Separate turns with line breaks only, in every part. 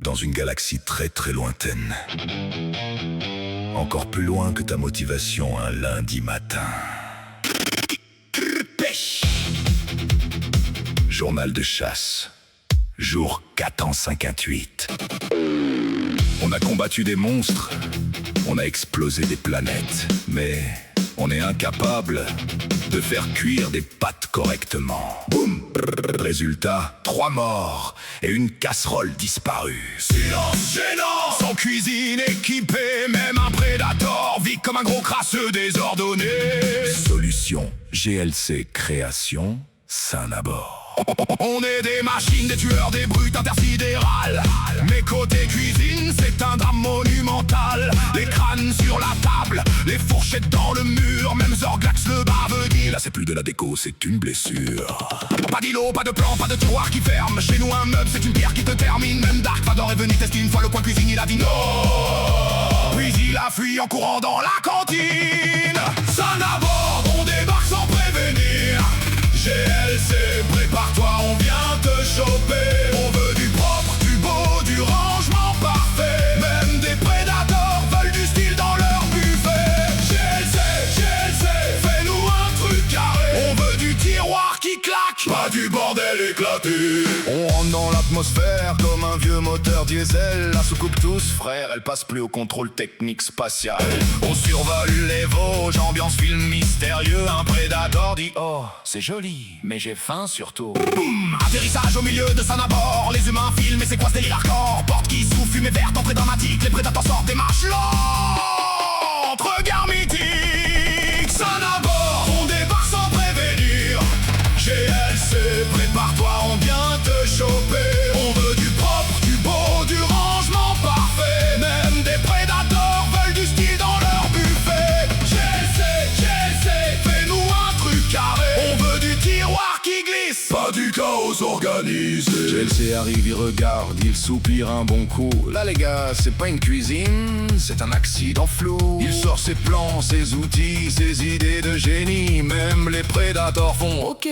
Dans une galaxie très très lointaine. Encore plus loin que ta motivation un lundi matin. Pêche. Journal de chasse. Jour 458. On a combattu des monstres. On a explosé des planètes. Mais on est incapable de faire cuire des pâtes correctement. Boum. Résultat, 3 morts et une casserole disparue. Silence gênant. Sans cuisine équipée, même un prédateur vit comme un gros crasseux désordonné. Solution, GLC Création, Saint-Nabord. On est des machines, des tueurs, des brutes intersidérales. Mais côté cuisine, c'est un drame monumental. Les crânes sur la table, les fourchettes dans le mur. Même Zorglax le bave dit: là c'est plus de la déco, c'est une blessure. Pas d'îlot, pas de plan, pas de tiroir qui ferme. Chez nous un meuble, c'est une pierre qui te termine. Même Dark Vador est venu tester une fois le point cuisine, il a dit non. Puis il a fui en courant dans la cantine. Saint-Nabord, on débarque sans prévenir. GLC, prépare-toi, on vient te choper. On veut du propre, du beau, du rangement parfait. Même des prédateurs veulent du style dans leur buffet. GLC, fais-nous un truc carré. On veut du tiroir qui claque, pas du bordel éclaté. On rentre dans l'atmosphère comme un vieux moteur diesel. La soucoupe tous, frère, elle passe plus au contrôle technique spatial. On survole les Vosges, ambiance film mystérieux. Un prédateur dit: oh, c'est joli, mais j'ai faim surtout. Boum, atterrissage au milieu de Saint-Nabord. Les humains filment et c'est quoi ce délire hardcore? Porte qui souffle, fumée verte, entrée dramatique. Les prédateurs sortent des marches lentes. Regard mythique. Saint-Nabord, on débarque sans prévenir. GLC, prépare-toi, on vient te choper. On veut du propre, du beau, du rangement parfait. Même des prédateurs veulent du style dans leur buffet. GLC, fais-nous un truc carré. On veut du tiroir qui glisse, pas du chaos organisé. GLC arrive, il regarde, il soupire un bon coup. Là les gars, c'est pas une cuisine, c'est un accident flou. Il sort ses plans, ses outils, ses idées de génie. Même les prédateurs font: ok,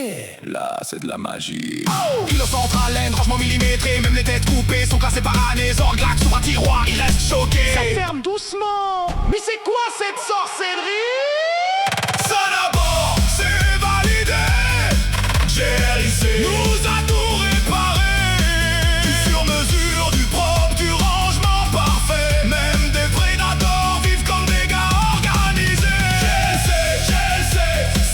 là c'est de la magie. Oh, kilo central, laine, rangement millimétré. Même les têtes coupées sont classées par année. Zorglax sur un tiroir, il reste choqué.
Ça ferme doucement. Mais c'est quoi cette sorcellerie?
Saint-Nabord, c'est validé. GLC nous a tout réparé. Du sur-mesure, du propre, du rangement parfait. Même des prédateurs vivent comme des gars organisés. GLC,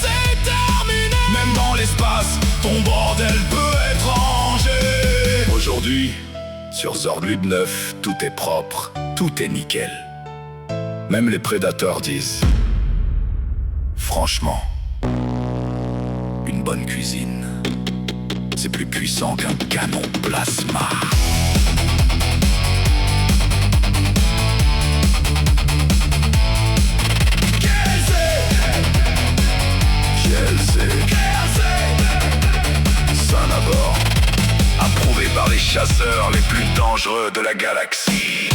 c'est terminé. Même dans l'espace, ton bordel peut être rangé. Aujourd'hui, sur Zorglub 9, tout est propre, tout est nickel. Même les prédateurs disent: franchement, une bonne cuisine, c'est plus puissant qu'un canon plasma. GLC, Saint-Nabord, approuvé par les chasseurs les plus dangereux de la galaxie.